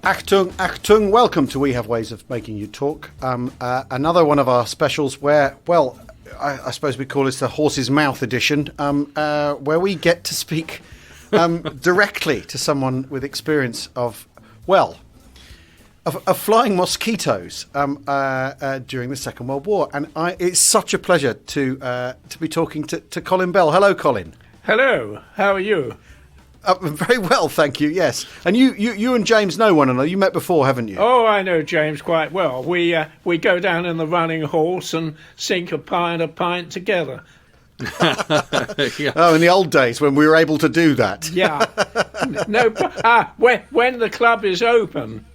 Achtung, Achtung, welcome to We Have Ways of Making You Talk. Another one of our specials where, well, I suppose we call this the horse's mouth edition, where we get to speak directly to someone with experience of flying mosquitoes during the Second World War. And it's such a pleasure to be talking to Colin Bell. Hello, Colin. Hello, how are you? Very well, thank you, yes. And you and James know one another. You met before, haven't you? Oh, I know James quite well. We go down in the running horse and sink a pint together. Yeah. Oh, in the old days when we were able to do that. Yeah. No, when the club is open.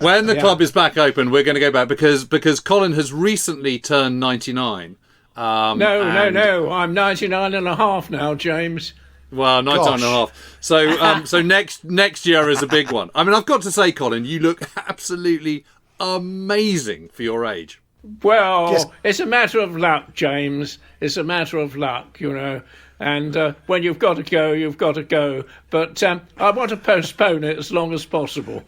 When the club is back open, we're going to go back because Colin has recently turned 99. No, I'm 99 and a half now, James. Well, 99 and a half. So, so next year is a big one. I mean, I've got to say, Colin, you look absolutely amazing for your age. Well, yes. It's a matter of luck, James. It's a matter of luck, you know. And when you've got to go, you've got to go. But I want to postpone it as long as possible.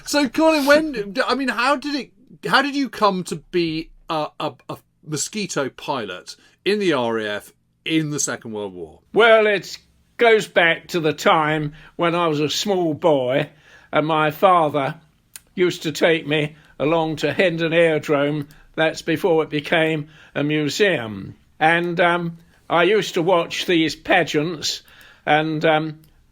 So, Colin, how did you come to be a Mosquito pilot in the RAF in the Second World War? Well, it goes back to the time when I was a small boy and my father used to take me along to Hendon Aerodrome. That's before it became a museum. And I used to watch these pageants and,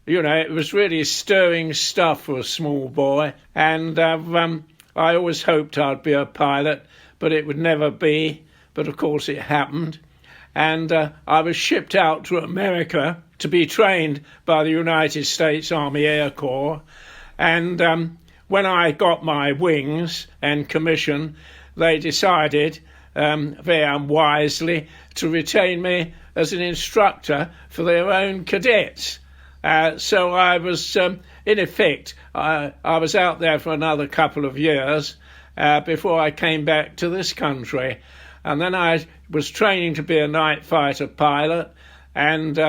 it was really stirring stuff for a small boy. And I always hoped I'd be a pilot, but it would never be. But of course it happened. And I was shipped out to America to be trained by the United States Army Air Corps. And when I got my wings and commission, they decided, very unwisely, to retain me as an instructor for their own cadets. So I was, in effect, I was out there for another couple of years before I came back to this country. And then I was training to be a night fighter pilot, and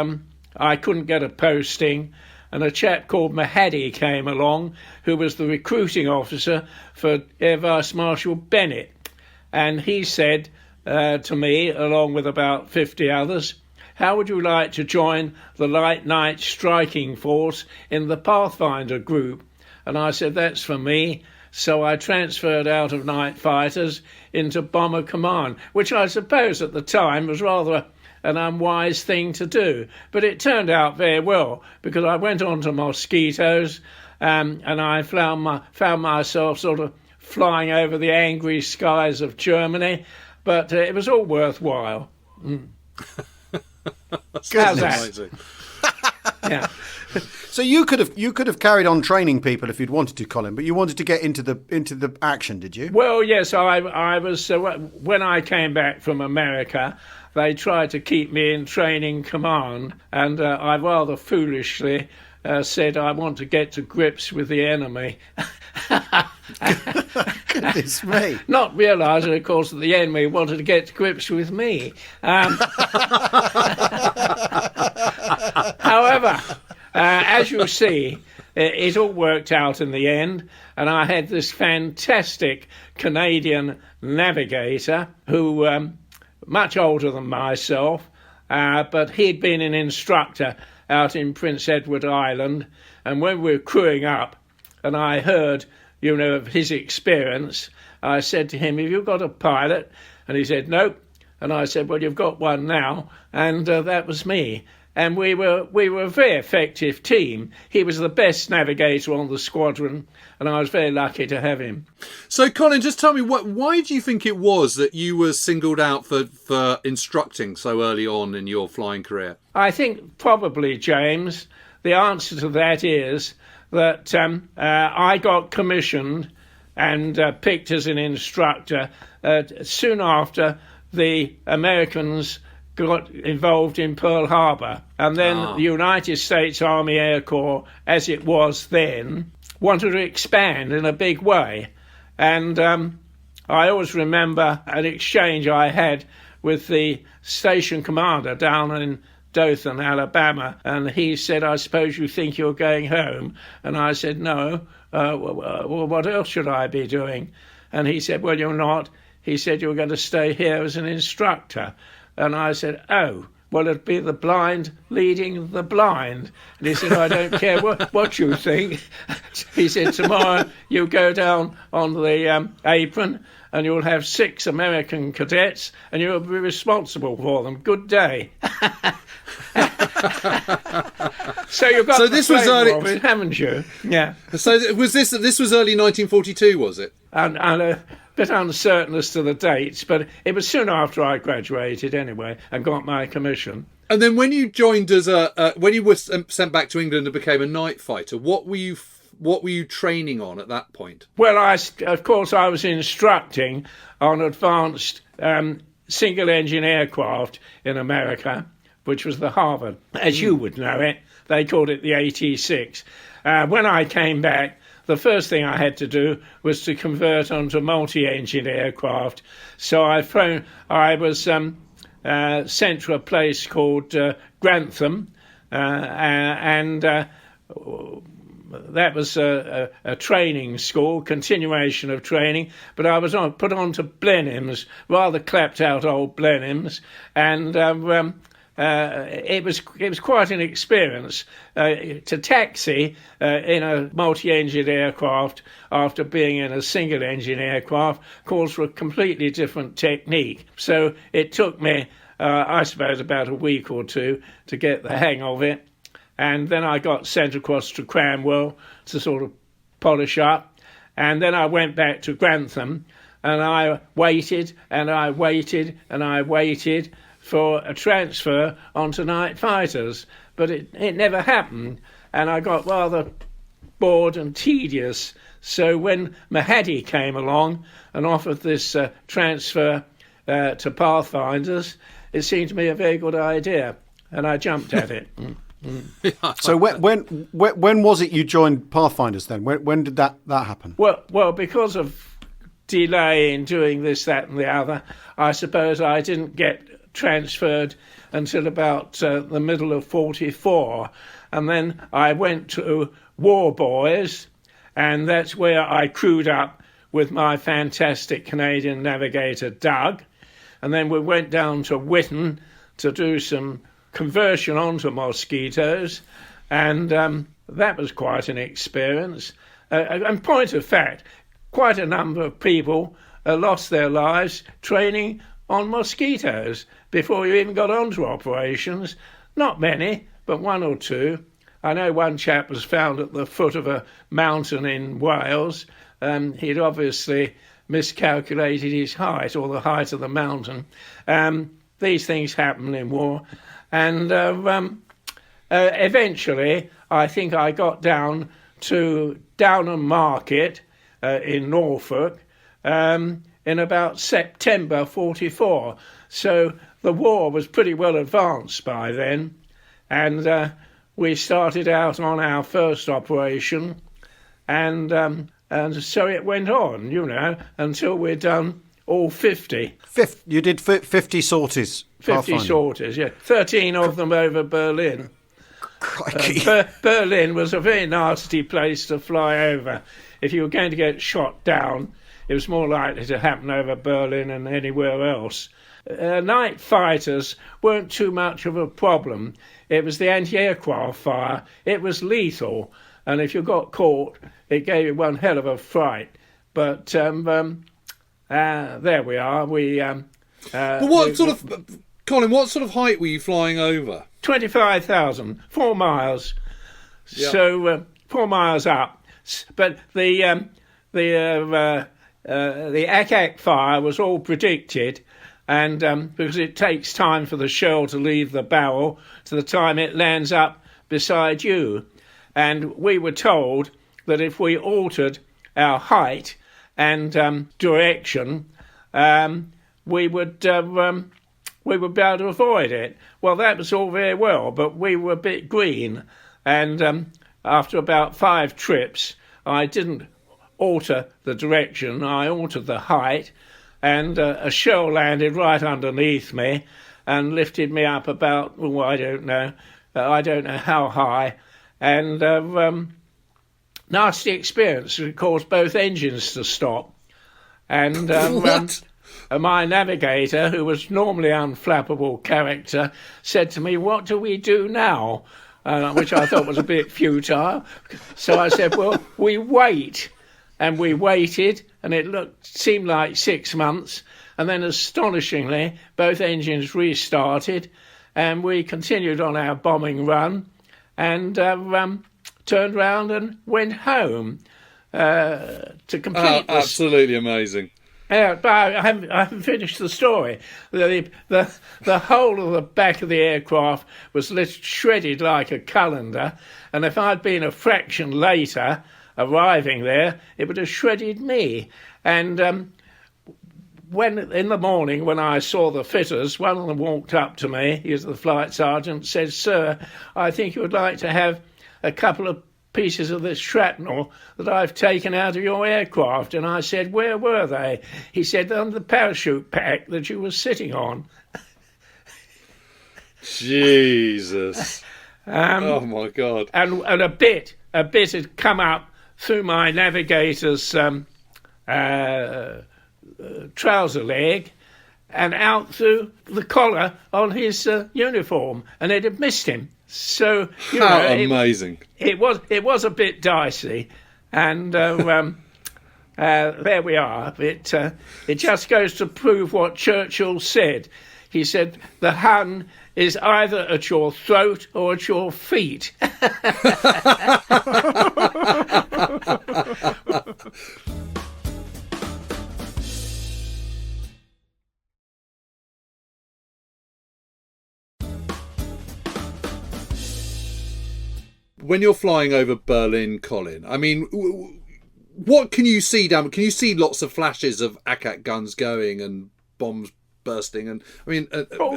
I couldn't get a posting. And a chap called Mahadi came along, who was the recruiting officer for Air Vice Marshal Bennett. And he said to me, along with about 50 others, how would you like to join the light night striking force in the Pathfinder group? And I said, that's for me. So I transferred out of night fighters into bomber command, which I suppose at the time was rather an unwise thing to do. But it turned out very well, because I went on to Mosquitos and I found myself sort of flying over the angry skies of Germany. But it was all worthwhile. How's that? Yeah. So you could have carried on training people if you'd wanted to, Colin, but you wanted to get into the action, did you? Well, yes, I was. When I came back from America, they tried to keep me in training command, and I rather foolishly said I want to get to grips with the enemy. Goodness me! Not realising, of course, that the enemy wanted to get to grips with me. However, as you see, it all worked out in the end, and I had this fantastic Canadian navigator who, much older than myself, but he'd been an instructor out in Prince Edward Island, and when we were crewing up, and I heard, of his experience, I said to him, have you got a pilot? And he said, nope. And I said, well, you've got one now, and that was me. And we were a very effective team. He was the best navigator on the squadron, and I was very lucky to have him. So, Colin, just tell me, why do you think it was that you were singled out for instructing so early on in your flying career? I think probably, James, the answer to that is that I got commissioned and picked as an instructor soon after the Americans got involved in Pearl Harbor. And then the United States Army Air Corps, as it was then, wanted to expand in a big way. And I always remember an exchange I had with the station commander down in Dothan, Alabama, and he said, "I suppose you think you're going home?" And I said, "No. Well, what else should I be doing?" And he said, "Well, you're not." He said, "You're going to stay here as an instructor." And I said, "Oh, well, it'd be the blind leading the blind." And he said, "I don't care what you think." He said, "Tomorrow you go down on the apron and you'll have 6 American cadets and you'll be responsible for them. Good day." So you've got this was flavour early, of it, haven't you? Yeah. So this was early 1942, was it? And a bit uncertain as to the dates, but it was soon after I graduated anyway and got my commission. And then when you joined as when you were sent back to England and became a night fighter, what were you training on at that point? Well, of course I was instructing on advanced single engine aircraft in America, which was the Harvard, as you would know it. They called it the AT-6. When I came back, the first thing I had to do was to convert onto multi-engine aircraft. So I was sent to a place called Grantham, and that was a training school, continuation of training. But I was put on to Blenheims, rather clapped out old Blenheims, and it was quite an experience to taxi in a multi-engine aircraft after being in a single-engine aircraft calls for a completely different technique. So it took me, I suppose, about a week or two to get the hang of it. And then I got sent across to Cranwell to sort of polish up. And then I went back to Grantham and I waited and I waited and I waited for a transfer onto night fighters, but it never happened, and I got rather bored and tedious. So when Mahadi came along and offered this transfer to Pathfinders, it seemed to me a very good idea, and I jumped at it. So when was it you joined Pathfinders then? When did that happen? Well, because of delay in doing this, that, and the other, I suppose I didn't get transferred until about the middle of 44, and then I went to War Boys, and that's where I crewed up with my fantastic Canadian navigator Doug, and then we went down to Whitton to do some conversion onto Mosquitos, and that was quite an experience. And point of fact, quite a number of people lost their lives training on Mosquitos before you even got onto operations. Not many, but 1 or 2. I know one chap was found at the foot of a mountain in Wales. He'd obviously miscalculated his height, or the height of the mountain. These things happen in war. And eventually, I think I got down to Downham Market in Norfolk in about September 44. So the war was pretty well advanced by then, and we started out on our first operation, and so it went on, until we'd done all 50. You did 50 sorties. 50 sorties, yeah. 13 of them over Berlin. Crikey. Berlin was a very nasty place to fly over. If you were going to get shot down, it was more likely to happen over Berlin than anywhere else. Night fighters weren't too much of a problem. It was the anti-aircraft fire. It was lethal, and if you got caught, it gave you one hell of a fright. But there we are. Colin, what sort of height were you flying over? 25,000, 4 miles. Yep. So 4 miles up. But the ack fire was all predicted, and because it takes time for the shell to leave the barrel to the time it lands up beside you. And we were told that if we altered our height and direction, we would be able to avoid it. Well, that was all very well, but we were a bit green, and after about 5 trips, I didn't alter the direction, I altered the height, and a shell landed right underneath me, and lifted me up about, I don't know how high, and nasty experience. It caused both engines to stop. And my navigator, who was normally unflappable character, said to me, "What do we do now?" Which I thought was a bit futile. So I said, "Well, we wait." And we waited, and it seemed like 6 months. And then, astonishingly, both engines restarted, and we continued on our bombing run, and turned round and went home to complete. Absolutely amazing. But I haven't finished the story. The whole of the back of the aircraft was shredded like a colander, and if I'd been a fraction later arriving there, it would have shredded me. And when in the morning, when I saw the fitters, one of them walked up to me, he was the flight sergeant, said, "Sir, I think you would like to have a couple of pieces of this shrapnel that I've taken out of your aircraft." And I said, "Where were they?" He said, "On the parachute pack that you were sitting on." Jesus. Oh my God. And a bit had come up through my navigator's trouser leg and out through the collar on his uniform, and it had missed him. So how amazing! It was a bit dicey, and there we are. It just goes to prove what Churchill said. He said, "The Hun is either at your throat or at your feet." When you're flying over Berlin, Colin, I mean, what can you see down? Can you see lots of flashes of ACAT guns going and bombs bursting, and I mean,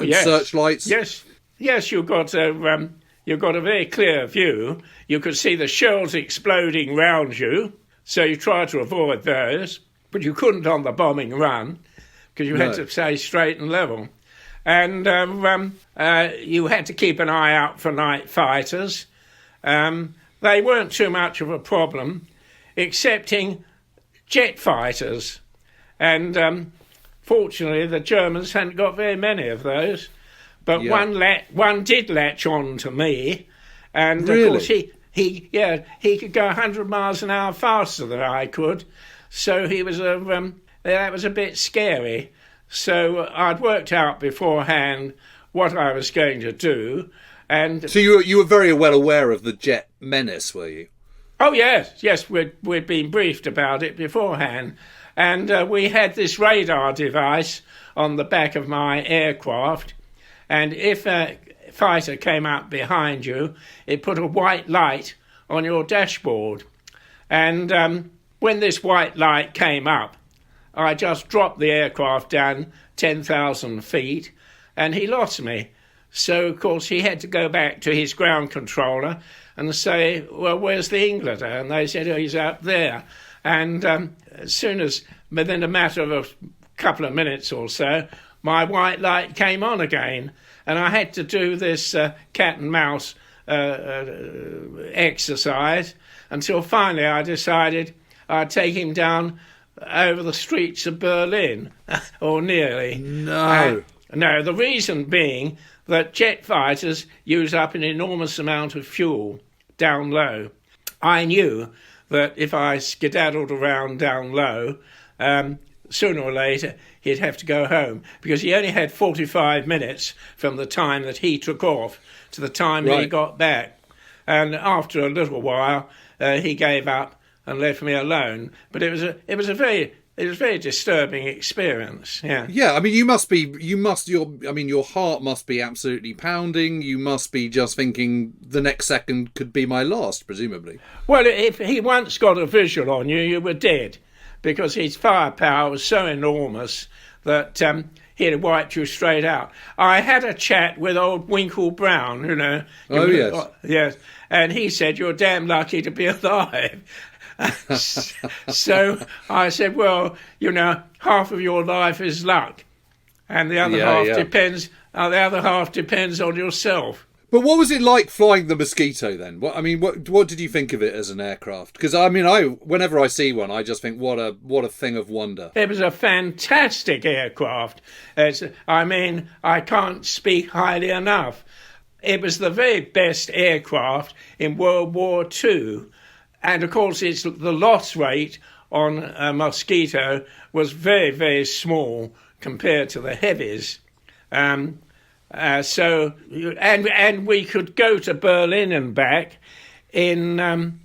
yes. searchlights? Yes, you've got a very clear view. You could see the shells exploding round you, so you tried to avoid those, but you couldn't on the bombing run because you had to stay straight and level, and you had to keep an eye out for night fighters. They weren't too much of a problem, excepting jet fighters. And fortunately, the Germans hadn't got very many of those. But one did latch on to me. And, really? Of course, he could go 100 miles an hour faster than I could. So he was that was a bit scary. So I'd worked out beforehand what I was going to do. And so you were very well aware of the jet menace, were you? Oh yes, we'd been briefed about it beforehand, and we had this radar device on the back of my aircraft, and if a fighter came up behind you, it put a white light on your dashboard, and when this white light came up, I just dropped the aircraft down 10,000 feet, and he lost me. So, of course, he had to go back to his ground controller and say, "Well, where's the Englander?" And they said, "Oh, he's up there." And as soon as, within a matter of a couple of minutes or so, my white light came on again. And I had to do this cat and mouse exercise until finally I decided I'd take him down over the streets of Berlin, or nearly. No. No, the reason being that jet fighters use up an enormous amount of fuel down low. I knew that if I skedaddled around down low, sooner or later he'd have to go home, because he only had 45 minutes from the time that he took off to the time he got back. And after a little while, he gave up and left me alone. But it was a very disturbing experience. Yeah. I mean, your heart must be absolutely pounding. You must be just thinking the next second could be my last, presumably. Well, if he once got a visual on you, you were dead, because his firepower was so enormous that he'd have wiped you straight out. I had a chat with old Winkle Brown, you know. Oh, yes. Yes. And he said, "You're damn lucky to be alive." So I said, "Well, you know, half of your life is luck, and the other half depends The other half depends on yourself. But what was it like flying the Mosquito then? What did you think of it as an aircraft? Because whenever I see one, I just think what a thing of wonder. It was a fantastic aircraft. I can't speak highly enough. It was the very best aircraft in World War II. And of course, the loss rate on a Mosquito was very, very small compared to the heavies. And we could go to Berlin and back in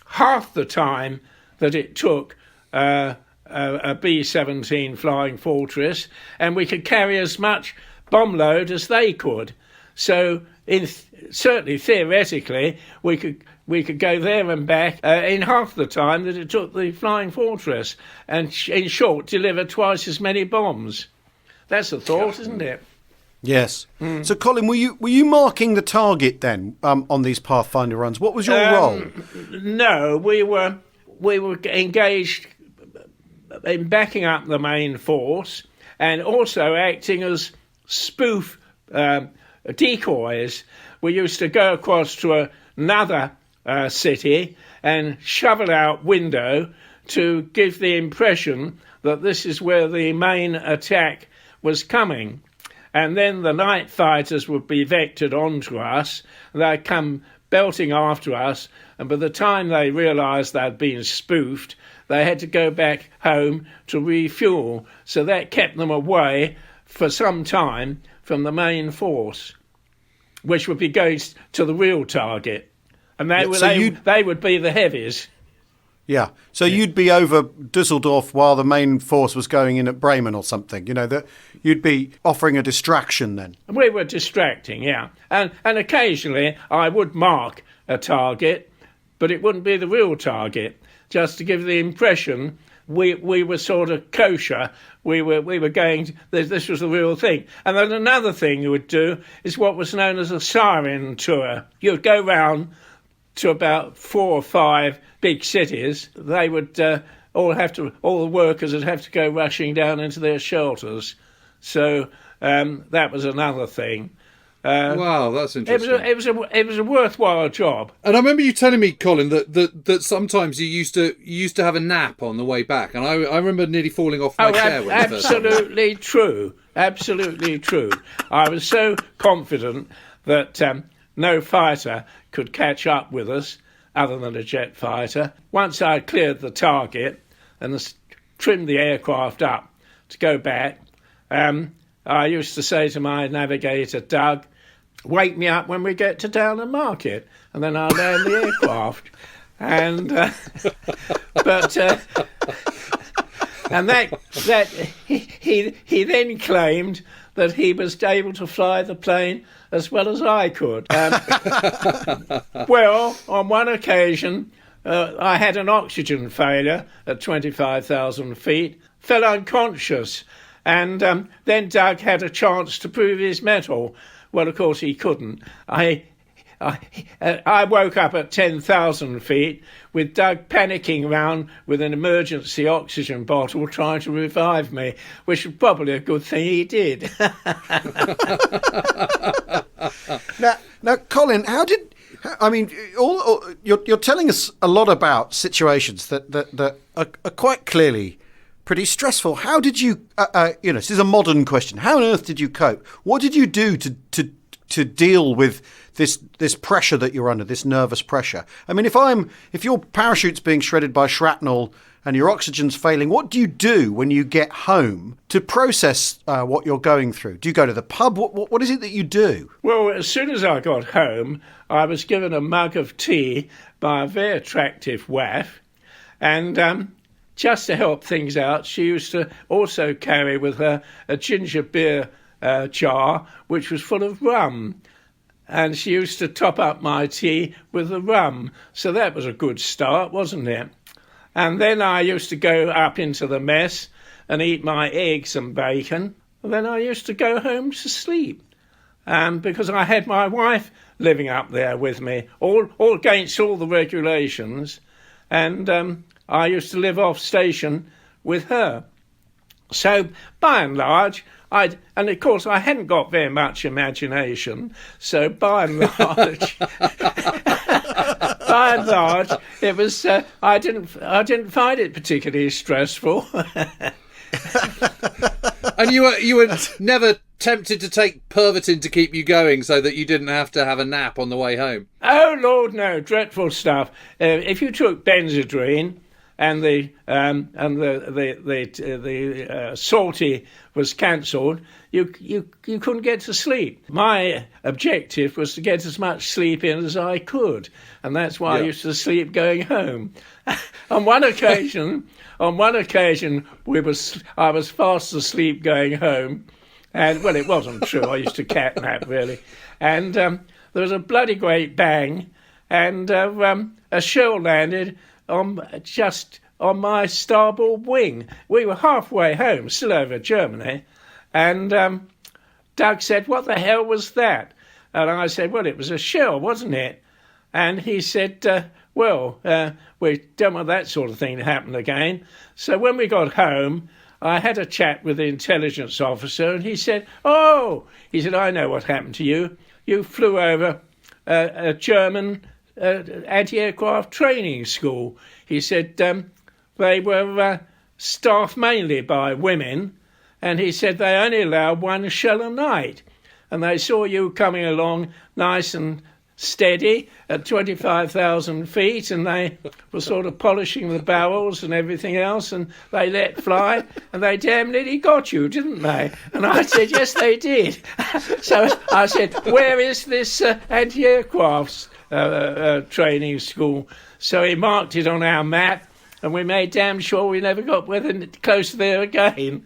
half the time that it took a B-17 Flying Fortress, and we could carry as much bomb load as they could. So, certainly theoretically, we could go there and back in half the time that it took the Flying Fortress, and in short, deliver twice as many bombs. That's a thought, isn't it? Yes. So, Colin, were you marking the target then on these Pathfinder runs? What was your role? No, we were engaged in backing up the main force and also acting as spoof decoys. We used to go across to another city and shovel out window to give the impression that this is where the main attack was coming. And then the night fighters would be vectored onto us, and they'd come belting after us, and by the time they realised they'd been spoofed, they had to go back home to refuel. So that kept them away for some time from the main force, which would be going to the real target. And they would be the heavies. Yeah, so you'd be over Dusseldorf while the main force was going in at Bremen or something, that you'd be offering a distraction then. We were distracting, yeah. And occasionally I would mark a target, but it wouldn't be the real target, just to give the impression we were sort of kosher. We were going, this was the real thing. And then another thing you would do is what was known as a siren tour. You'd go round to about 4 or 5 big cities. They would all the workers would have to go rushing down into their shelters. So that was another thing. Wow, that's interesting. It was a worthwhile job. And I remember you telling me, Colin, that sometimes you used to have a nap on the way back, and I remember nearly falling off my chair. Absolutely true. Absolutely true. I was so confident that no fighter could catch up with us, other than a jet fighter. Once I cleared the target and trimmed the aircraft up to go back, I used to say to my navigator, Doug, wake me up when we get to Downham Market, and then I'll land the aircraft. And he then claimed that he was able to fly the plane as well as I could. Well, on one occasion, I had an oxygen failure at 25,000 feet, fell unconscious, and then Doug had a chance to prove his mettle. Well, of course, he couldn't. I woke up at 10,000 feet with Doug panicking around with an emergency oxygen bottle trying to revive me, which was probably a good thing he did. Now, Colin, you're telling us a lot about situations that are quite clearly pretty stressful. How did you, this is a modern question. How on earth did you cope? What did you do to deal with this pressure that you're under, this nervous pressure? I mean, if your parachute's being shredded by shrapnel and your oxygen's failing, what do you do when you get home to process what you're going through? Do you go to the pub? What is it that you do? Well, as soon as I got home, I was given a mug of tea by a very attractive wife, and just to help things out, she used to also carry with her a ginger beer jar, which was full of rum. And she used to top up my tea with the rum. So that was a good start, wasn't it? And then I used to go up into the mess and eat my eggs and bacon. And then I used to go home to sleep. Because I had my wife living up there with me, all against all the regulations. And I used to live off station with her. So, by and large, and of course I hadn't got very much imagination, so by and large, it was I didn't find it particularly stressful. And you were never tempted to take Pervitin to keep you going, so that you didn't have to have a nap on the way home? Oh Lord, no! Dreadful stuff. If you took Benzedrine and the salty was cancelled, you couldn't get to sleep. My objective was to get as much sleep in as I could, and that's why I used to sleep going home. On one occasion, I was fast asleep going home, and well, it wasn't true. I used to catnap really, and there was a bloody great bang, and a shell landed just on my starboard wing. We were halfway home, still over Germany, and Doug said, "What the hell was that?" And I said, "Well, it was a shell, wasn't it?" And he said, we don't want that sort of thing to happen again. So when we got home, I had a chat with the intelligence officer, and he said, I know what happened to you. You flew over a German anti-aircraft training school. He said they were staffed mainly by women, and he said they only allowed one shell a night. And they saw you coming along nice and steady at 25,000 feet, and they were sort of polishing the barrels and everything else, and they let fly, and they damn nearly got you, didn't they? And I said, yes, they did. So I said, where is this anti-aircraft training school? So he marked it on our map, and we made damn sure we never got close there again.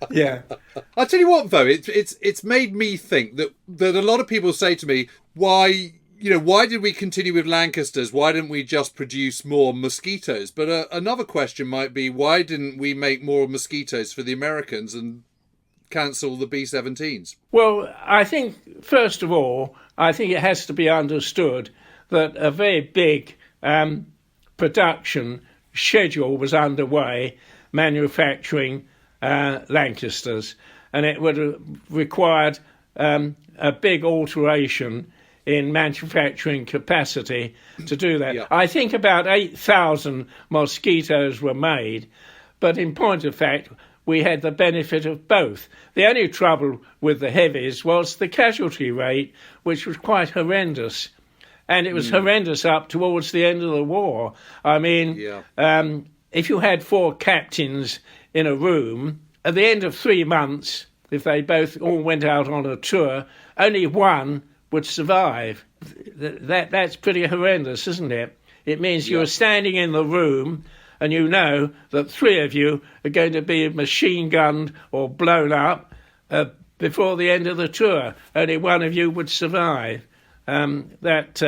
Yeah. I'll tell you what, though, it's made me think that a lot of people say to me, why did we continue with Lancasters? Why didn't we just produce more Mosquitos? But another question might be, why didn't we make more Mosquitos for the Americans and cancel the B-17s? Well, I think, first of all, it has to be understood that a very big production schedule was underway, manufacturing Lancasters, and it would have required a big alteration in manufacturing capacity to do that. Yeah. I think about 8,000 Mosquitos were made, but in point of fact, we had the benefit of both. The only trouble with the heavies was the casualty rate, which was quite horrendous. And it was horrendous up towards the end of the war. I mean, if you had 4 captains in a room, at the end of 3 months, if they both all went out on a tour, only one would survive. That's pretty horrendous, isn't it? It means you're standing in the room and you know that 3 of you are going to be machine gunned or blown up before the end of the tour. Only one of you would survive. But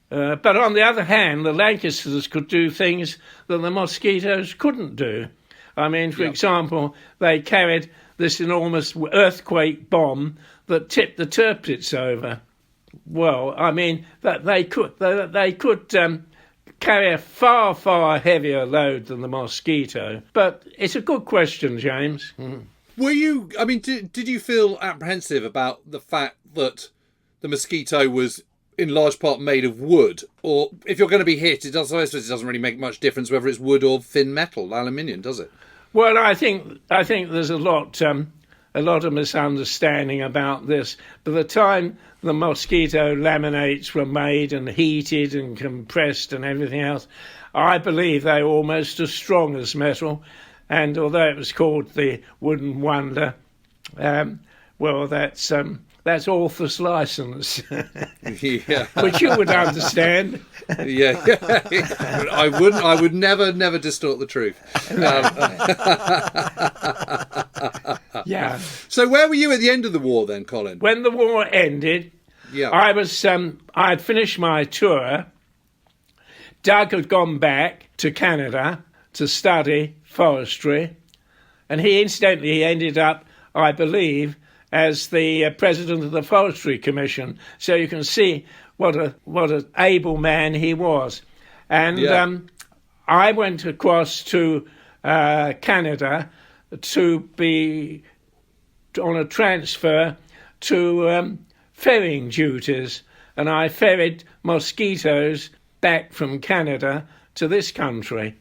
on the other hand, the Lancasters could do things that the Mosquitos couldn't do. I mean, for example, they carried this enormous earthquake bomb that tipped the Tirpitz over. Well, I mean, that they could carry a far, far heavier load than the Mosquito. But it's a good question, James. Were you? I mean, did you feel apprehensive about the fact that the Mosquito was in large part made of wood? Or if you're going to be hit, it doesn't really make much difference whether it's wood or thin metal, aluminium, does it? Well, I think there's a lot of misunderstanding about this. By the time the Mosquito laminates were made and heated and compressed and everything else, I believe they were almost as strong as metal. And although it was called the Wooden Wonder, that's author's license, which you would understand. Yeah. I would never distort the truth. Yeah. So where were you at the end of the war then, Colin? When the war ended, I was I'd finished my tour. Doug had gone back to Canada to study forestry, and he incidentally ended up, I believe, as the president of the Forestry Commission. So you can see what an able man he was. And I went across to Canada to be on a transfer to ferrying duties, and I ferried mosquitoes back from Canada to this country.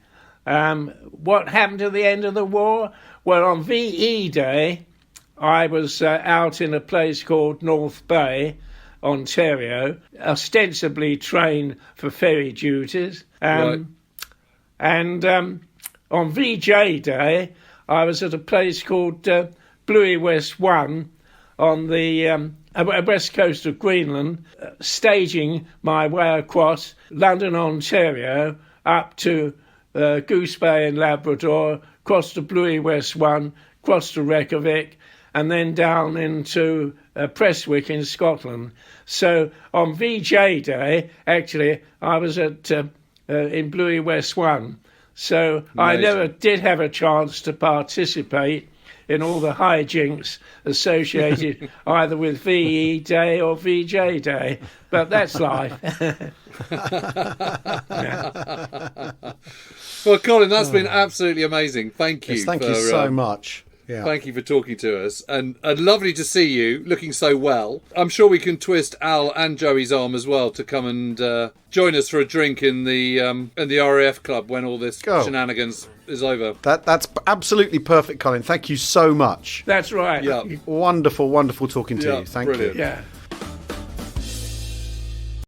What happened at the end of the war? Well, on VE Day, I was out in a place called North Bay, Ontario, ostensibly trained for ferry duties. Right. And on VJ Day, I was at a place called Bluey West 1 on the west coast of Greenland, staging my way across London, Ontario, up to Goose Bay in Labrador, across to Bluey West 1, across to Reykjavik, and then down into Prestwick in Scotland. So on VJ Day, actually, I was at in Bluey West 1. So Amazing. I never did have a chance to participate in all the hijinks associated either with VE Day or VJ Day. But that's life. Well, Colin, that's been absolutely amazing. Thank you. Yes, thank you so much. Yeah. Thank you for talking to us, and lovely to see you looking so well. I'm sure we can twist Al and Joey's arm as well to come and join us for a drink in the RAF club when all this shenanigans is over. That's absolutely perfect, Colin. Thank you so much. That's right. Yeah. Wonderful, wonderful talking to you. Thank brilliant. you. Yeah.